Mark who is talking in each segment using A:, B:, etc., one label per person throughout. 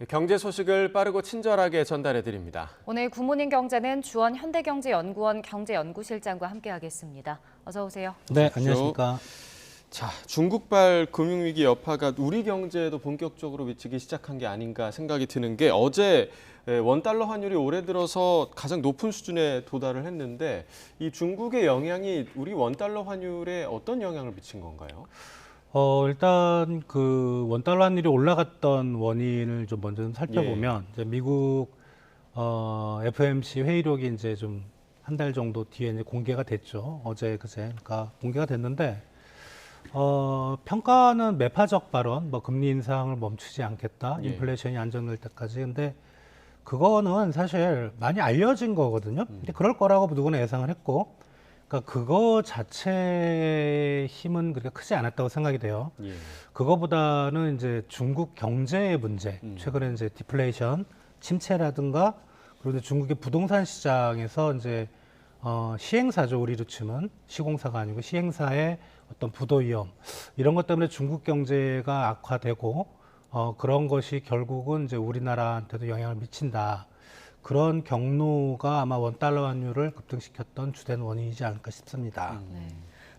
A: 경제 소식을 빠르고 친절하게 전달해 드립니다.
B: 오늘 굿모닝 경제는 주원 현대경제연구원 경제연구실장과 함께하겠습니다. 어서 오세요.
C: 네, 안녕하십니까.
A: 자, 중국발 금융위기 여파가 우리 경제에도 본격적으로 미치기 시작한 게 아닌가 생각이 드는 게 어제 원달러 환율이 올해 들어서 가장 높은 수준에 도달을 했는데 이 중국의 영향이 우리 원달러 환율에 어떤 영향을 미친 건가요?
C: 일단 그 원달러 환율이 올라갔던 원인을 좀 먼저 좀 살펴보면 이제 미국 FOMC 회의록이 이제 좀 한 달 정도 뒤에 이제 공개가 됐죠. 어제 그제 그러니까 공개가 됐는데 평가는 매파적 발언, 뭐 금리 인상을 멈추지 않겠다, 인플레이션이 안정될 때까지. 근데 그거는 사실 많이 알려진 거거든요. 근데 그럴 거라고 누구나 예상을 했고, 그러니까 그거 자체의 힘은 그렇게 크지 않았다고 생각이 돼요. 그거보다는 이제 중국 경제의 문제, 최근에 이제 디플레이션, 침체라든가, 그리고 이제 중국의 부동산 시장에서 이제 시행사죠, 우리로 치면 시공사가 아니고 시행사의 어떤 부도 위험, 이런 것 때문에 중국 경제가 악화되고 그런 것이 결국은 이제 우리나라한테도 영향을 미친다. 그런 경로가 아마 원달러 환율을 급등시켰던 주된 원인이지 않을까 싶습니다.
B: 네.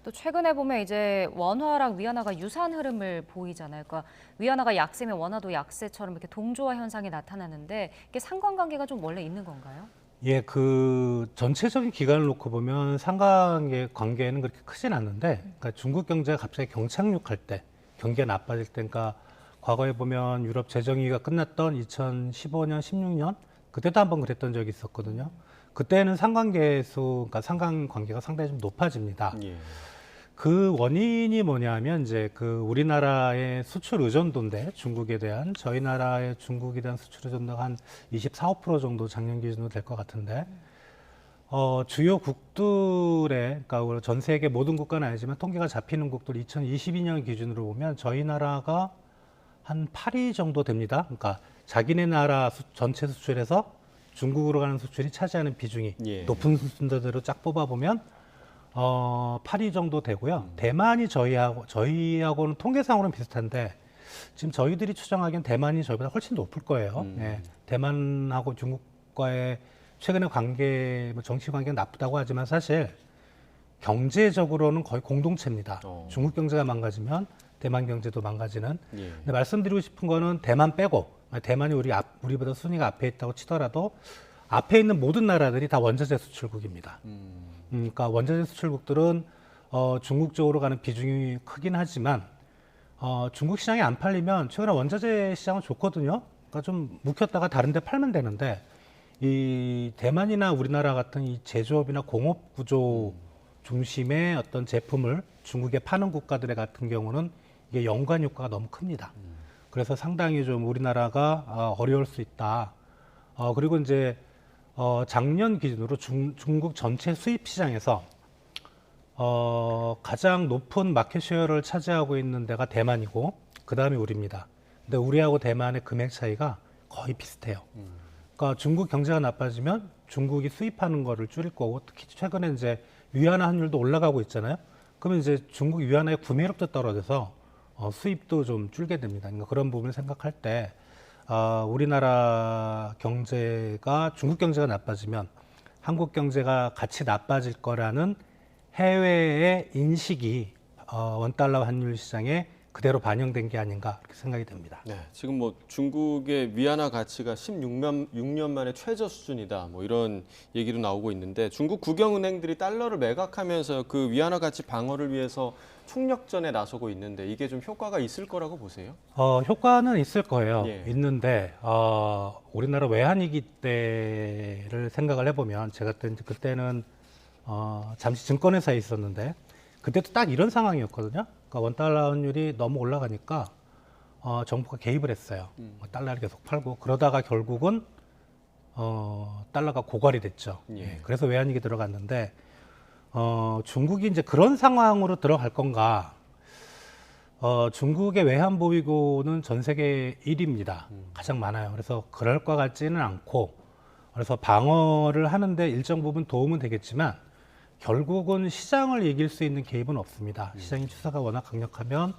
B: 또 최근에 보면 이제 원화랑 위안화가 유사한 흐름을 보이잖아요. 그러니까 위안화가 약세면 원화도 약세처럼 이렇게 동조화 현상이 나타나는데 이게 상관관계가 좀 원래 있는 건가요?
C: 예, 그 전체적인 기간을 놓고 보면 상관의 관계는 그렇게 크진 않는데, 그러니까 중국 경제가 갑자기 경착륙할 때, 경기가 나빠질 때, 그러니까 과거에 보면 유럽 재정위기가 끝났던 2015년, 16년 그때도 한번 그랬던 적이 있었거든요. 그때는 그러니까 상관관계가 상당히 좀 높아집니다. 그 원인이 뭐냐면 이제 그 우리나라의 수출 의존도인데 중국에 대한 저희 나라의 중국에 대한 수출 의존도가 한 24, 5% 정도 작년 기준으로 될 것 같은데 주요 국들의 그러니까 전 세계 모든 국가는 아니지만 통계가 잡히는 국들 2022년 기준으로 보면 저희 나라가 한 8위 정도 됩니다. 그러니까 자기네 나라 전체 수출에서 중국으로 가는 수출이 차지하는 비중이 높은 순서대로 쫙 뽑아보면 8위 정도 되고요. 대만이 저희하고는 통계상으로는 비슷한데 지금 저희들이 추정하기엔 대만이 저희보다 훨씬 높을 거예요. 예, 대만하고 중국과의 최근의 관계, 뭐 정치 관계가 나쁘다고 하지만 사실 경제적으로는 거의 공동체입니다. 중국 경제가 망가지면 대만 경제도 망가지는. 근데 말씀드리고 싶은 거는 대만 빼고, 대만이 우리보다 순위가 앞에 있다고 치더라도 앞에 있는 모든 나라들이 다 원자재 수출국입니다. 그러니까 원자재 수출국들은 중국 쪽으로 가는 비중이 크긴 하지만 중국 시장이 안 팔리면 최근에 원자재 시장은 좋거든요. 그러니까 좀 묵혔다가 다른 데 팔면 되는데 이 대만이나 우리나라 같은 이 제조업이나 공업 구조 중심의 어떤 제품을 중국에 파는 국가들 같은 경우는 이게 연관 효과가 너무 큽니다. 그래서 상당히 좀 우리나라가 어려울 수 있다. 그리고 이제 작년 기준으로 중국 전체 수입 시장에서 가장 높은 마켓 쉐어를 차지하고 있는 데가 대만이고 그 다음에 우리입니다. 근데 우리하고 대만의 금액 차이가 거의 비슷해요. 그러니까 중국 경제가 나빠지면 중국이 수입하는 거를 줄일 거고 특히 최근에 이제 위안화 환율도 올라가고 있잖아요. 그러면 이제 중국 위안화의 구매력도 떨어져서 수입도 좀 줄게 됩니다. 그러니까 그런 부분을 생각할 때 우리나라 경제가 중국 경제가 나빠지면 한국 경제가 같이 나빠질 거라는 해외의 인식이 원달러 환율 시장에 그대로 반영된 게 아닌가 그렇게 생각이 됩니다.
A: 네, 지금 뭐 중국의 위안화 가치가 16년 만에 최저 수준이다. 뭐 이런 얘기도 나오고 있는데 중국 국영은행들이 달러를 매각하면서 그 위안화 가치 방어를 위해서 총력전에 나서고 있는데 이게 좀 효과가 있을 거라고 보세요?
C: 효과는 있을 거예요. 있는데 우리나라 외환위기 때를 생각을 해보면 제가 그때는 잠시 증권회사에 있었는데 그때도 딱 이런 상황이었거든요. 그러니까 원달러 환율이 너무 올라가니까 정부가 개입을 했어요. 달러를 계속 팔고 그러다가 결국은 달러가 고갈이 됐죠. 그래서 외환위기 들어갔는데 중국이 이제 그런 상황으로 들어갈 건가? 중국의 외환 보유고는 전 세계 1위입니다. 가장 많아요. 그래서 그럴 것 같지는 않고 그래서 방어를 하는데 일정 부분 도움은 되겠지만 결국은 시장을 이길 수 있는 개입은 없습니다. 시장의 추세가 워낙 강력하면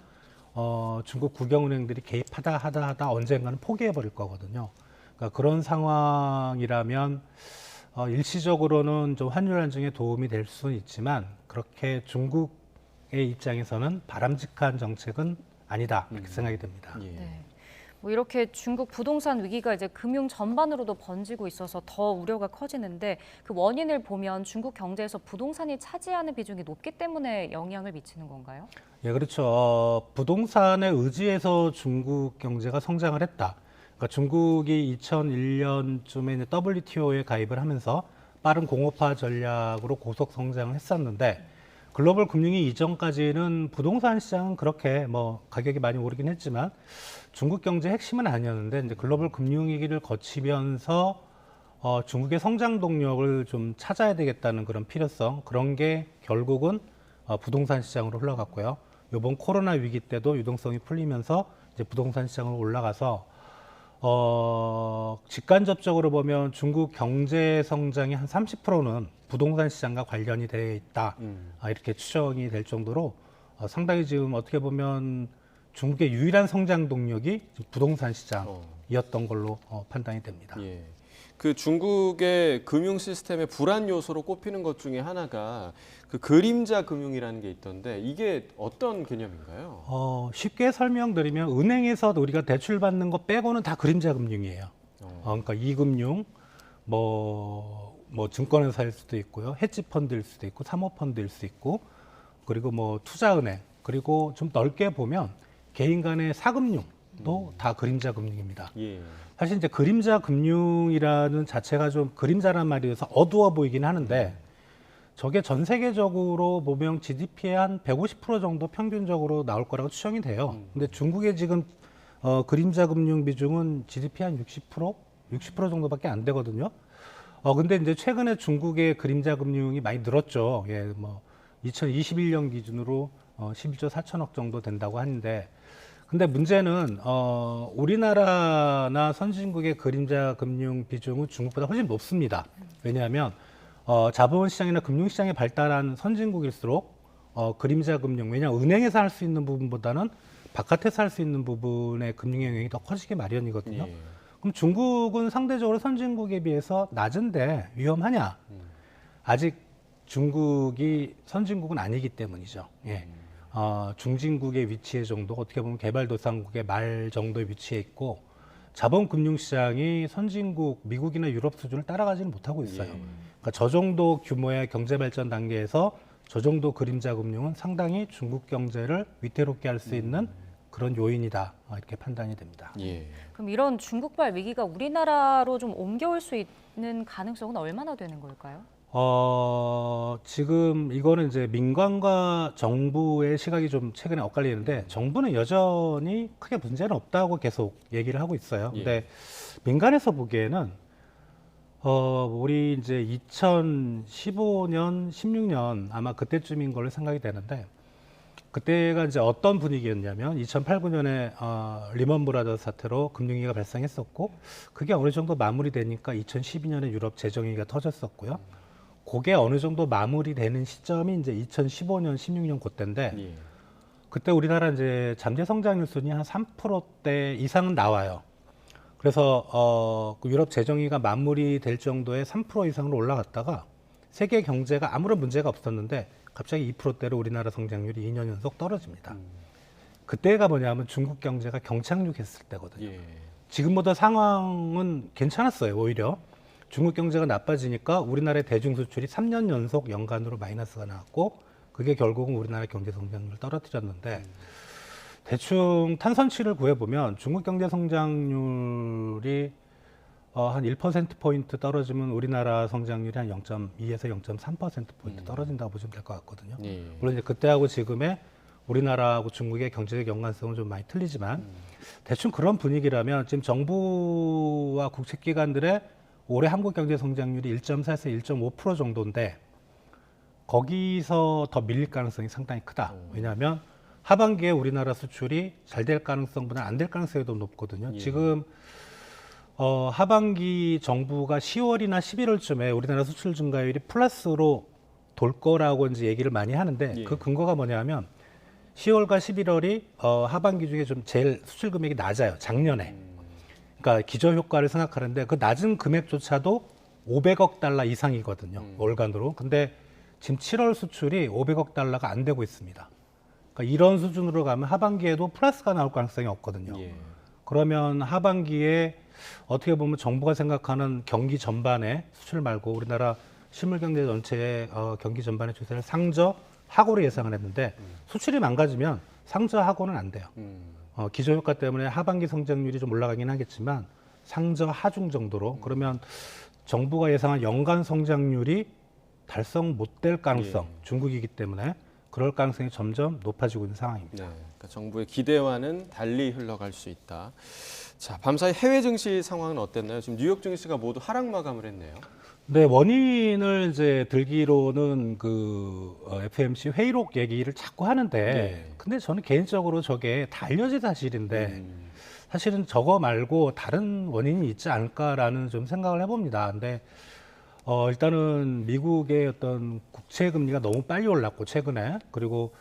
C: 중국 국영은행들이 개입하다 언젠가는 포기해 버릴 거거든요. 그러니까 그런 상황이라면 일시적으로는 좀 환율 안정에 도움이 될 수는 있지만 그렇게 중국의 입장에서는 바람직한 정책은 아니다 이렇게 생각이 됩니다.
A: 예.
B: 네. 뭐 이렇게 중국 부동산 위기가 이제 금융 전반으로도 번지고 있어서 더 우려가 커지는데 그 원인을 보면 중국 경제에서 부동산이 차지하는 비중이 높기 때문에 영향을 미치는 건가요?
C: 예, 그렇죠. 부동산에 의지해서 중국 경제가 성장을 했다. 그러니까 중국이 2001년쯤에 WTO에 가입을 하면서 빠른 공업화 전략으로 고속 성장을 했었는데 글로벌 금융위 이전까지는 부동산 시장은 그렇게 뭐 가격이 많이 오르긴 했지만 중국 경제 핵심은 아니었는데 이제 글로벌 금융위기를 거치면서 중국의 성장 동력을 좀 찾아야 되겠다는 그런 필요성 그런 게 결국은 부동산 시장으로 흘러갔고요. 이번 코로나 위기 때도 유동성이 풀리면서 이제 부동산 시장으로 올라가서 직간접적으로 보면 중국 경제 성장의 한 30%는 부동산 시장과 관련이 되어 있다. 이렇게 추정이 될 정도로 상당히 지금 어떻게 보면 중국의 유일한 성장 동력이 부동산 시장이었던 걸로 판단이 됩니다.
A: 예. 그 중국의 금융 시스템의 불안 요소로 꼽히는 것 중에 하나가 그 그림자 금융이라는 게 있던데 이게 어떤 개념인가요?
C: 쉽게 설명드리면 은행에서 우리가 대출 받는 거 빼고는 다 그림자 금융이에요. 그러니까 이금융, 뭐 증권회사일 수도 있고요, 헤지 펀드일 수도 있고, 사모펀드일 수도 있고, 그리고 뭐 투자은행, 그리고 좀 넓게 보면 개인 간의 사금융도 다 그림자 금융입니다.
A: 예.
C: 사실 이제 그림자 금융이라는 자체가 좀 그림자란 말이어서 어두워 보이긴 하는데 저게 전 세계적으로 보면 GDP의 한 150% 정도 평균적으로 나올 거라고 추정이 돼요. 근데 중국의 지금 그림자 금융 비중은 GDP 한 60% 정도밖에 안 되거든요. 근데 이제 최근에 중국의 그림자 금융이 많이 늘었죠. 예, 뭐 2021년 기준으로 11조 4천억 정도 된다고 하는데 근데 문제는 우리나라나 선진국의 그림자 금융 비중은 중국보다 훨씬 높습니다. 왜냐하면 자본시장이나 금융시장이 발달한 선진국일수록 그림자 금융, 왜냐하면 은행에서 할 수 있는 부분보다는 바깥에서 할 수 있는 부분의 금융 영역이 더 커지기 마련이거든요.
A: 예.
C: 그럼 중국은 상대적으로 선진국에 비해서 낮은데 위험하냐? 아직 중국이 선진국은 아니기 때문이죠. 예. 중진국의 위치에 정도, 어떻게 보면 개발도상국의 말 정도의 위치에 있고 자본금융시장이 선진국, 미국이나 유럽 수준을 따라가지는 못하고 있어요.
A: 예.
C: 그러니까 저 정도 규모의 경제발전 단계에서 저 정도 그림자 금융은 상당히 중국 경제를 위태롭게 할 수 있는 그런 요인이다. 이렇게 판단이 됩니다.
A: 예.
B: 그럼 이런 중국발 위기가 우리나라로 좀 옮겨올 수 있는 가능성은 얼마나 되는 걸까요?
C: 지금 이거는 이제 민간과 정부의 시각이 좀 최근에 엇갈리는데 정부는 여전히 크게 문제는 없다고 계속 얘기를 하고 있어요. 근데 민간에서 보기에는 우리 이제 2015년, 16년 아마 그때쯤인 걸로 생각이 되는데 그때가 이제 어떤 분위기였냐면 2008, 9년에 리먼 브라더스 사태로 금융위기가 발생했었고 그게 어느 정도 마무리되니까 2012년에 유럽 재정위기가 터졌었고요. 그게 어느 정도 마무리되는 시점이 이제 2015년, 16년 그때인데
A: 예.
C: 그때 우리나라 이제 잠재 성장률 순위 한 3%대 이상은 나와요. 그래서 그 유럽 재정위가 마무리될 정도의 3% 이상으로 올라갔다가 세계 경제가 아무런 문제가 없었는데 갑자기 2%대로 우리나라 성장률이 2년 연속 떨어집니다. 그때가 뭐냐면 중국 경제가 경착륙했을 때거든요.
A: 예.
C: 지금보다 상황은 괜찮았어요. 오히려 중국 경제가 나빠지니까 우리나라의 대중 수출이 3년 연속 연간으로 마이너스가 나왔고 그게 결국은 우리나라 경제 성장률을 떨어뜨렸는데 대충 탄선치를 구해보면 중국 경제 성장률이 한 1%포인트 떨어지면 우리나라 성장률이 한 0.2에서 0.3%포인트 떨어진다고 보시면 될 것 같거든요.
A: 예.
C: 물론 이제 그때하고 지금의 우리나라하고 중국의 경제적 연관성은 좀 많이 틀리지만 대충 그런 분위기라면 지금 정부와 국책기관들의 올해 한국 경제 성장률이 1.4에서 1.5% 정도인데 거기서 더 밀릴 가능성이 상당히 크다. 왜냐하면 하반기에 우리나라 수출이 잘 될 가능성보다 안 될 가능성이 더 높거든요.
A: 예.
C: 지금 하반기 정부가 10월이나 11월쯤에 우리나라 수출 증가율이 플러스로 돌 거라고 이제 얘기를 많이 하는데
A: 예.
C: 그 근거가 뭐냐면 10월과 11월이 하반기 중에 좀 제일 수출 금액이 낮아요. 작년에. 그러니까 기저 효과를 생각하는데 그 낮은 금액조차도 500억 달러 이상이거든요. 월간으로. 근데 지금 7월 수출이 500억 달러가 안 되고 있습니다. 그러니까 이런 수준으로 가면 하반기에도 플러스가 나올 가능성이 없거든요.
A: 예.
C: 그러면 하반기에 어떻게 보면 정부가 생각하는 경기 전반의 수출 말고 우리나라 실물 경제 전체의 경기 전반의 추세를 상저하고로 예상을 했는데 수출이 망가지면 상저하고는 안 돼요. 기저 효과 때문에 하반기 성장률이 좀 올라가긴 하겠지만 상저하중 정도로 그러면 정부가 예상한 연간 성장률이 달성 못 될 가능성, 중국이기 때문에 그럴 가능성이 점점 높아지고 있는 상황입니다.
A: 네, 그러니까 정부의 기대와는 달리 흘러갈 수 있다. 자, 밤사이 해외 증시 상황은 어땠나요? 지금 뉴욕 증시가 모두 하락 마감을 했네요.
C: 네, 원인을 이제 들기로는 그 FMC 회의록 얘기를 자꾸 하는데, 근데 저는 개인적으로 저게 다 알려진 사실인데, 사실은 저거 말고 다른 원인이 있지 않을까라는 좀 생각을 해봅니다. 근데 일단은 미국의 어떤 국채 금리가 너무 빨리 올랐고 최근에 그리고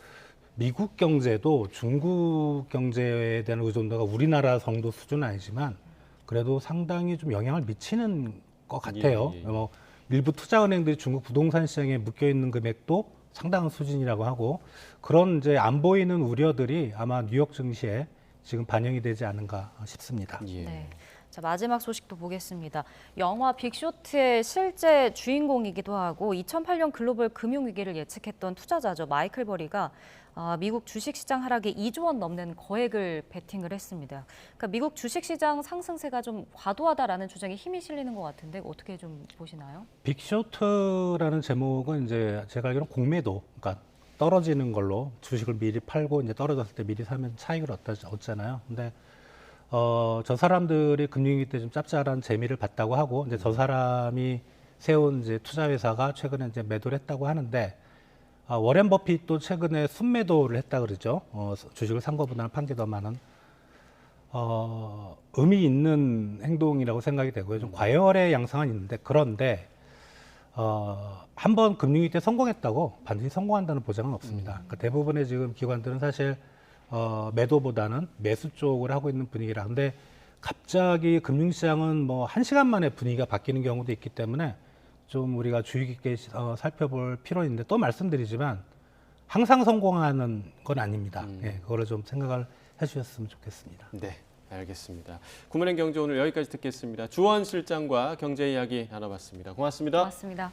C: 미국 경제도 중국 경제에 대한 의존도가 우리나라 정도 수준은 아니지만 그래도 상당히 좀 영향을 미치는 것 같아요. 일부 투자은행들이 중국 부동산 시장에 묶여 있는 금액도 상당한 수준이라고 하고 그런 이제 안 보이는 우려들이 아마 뉴욕 증시에 지금 반영이 되지 않은가 싶습니다.
B: 네. 자, 마지막 소식도 보겠습니다. 영화 빅쇼트의 실제 주인공이기도 하고 2008년 글로벌 금융위기를 예측했던 투자자죠. 마이클 버리가 미국 주식시장 하락에 2조 원 넘는 거액을 베팅을 했습니다. 그러니까 미국 주식시장 상승세가 좀 과도하다라는 주장에 힘이 실리는 것 같은데 어떻게 좀 보시나요?
C: 빅쇼트라는 제목은 이제 제가 알기로는 공매도, 그러니까 떨어지는 걸로 주식을 미리 팔고 이제 떨어졌을 때 미리 사면 차익을 얻잖아요. 근데 저 사람들이 금융위기 때 좀 짭짤한 재미를 봤다고 하고 이제 저 사람이 세운 이제 투자 회사가 최근에 이제 매도를 했다고 하는데 워렌 버핏도 최근에 순매도를 했다 그러죠. 주식을 산 것보다는 판 게 더 많은 의미 있는 행동이라고 생각이 되고요. 좀 과열의 양상은 있는데 그런데 한번 금융위기 때 성공했다고 반드시 성공한다는 보장은 없습니다. 그러니까 대부분의 지금 기관들은 사실 매도보다는 매수 쪽을 하고 있는 분위기라. 근데 갑자기 금융시장은 뭐 1시간 만에 분위기가 바뀌는 경우도 있기 때문에 좀 우리가 주의 깊게 살펴볼 필요는 있는데 또 말씀드리지만 항상 성공하는 건 아닙니다. 예, 그거를 좀 생각을 해주셨으면 좋겠습니다.
A: 네, 알겠습니다. 구문행 경제 오늘 여기까지 듣겠습니다. 주원 실장과 경제 이야기 나눠봤습니다. 고맙습니다.
B: 고맙습니다.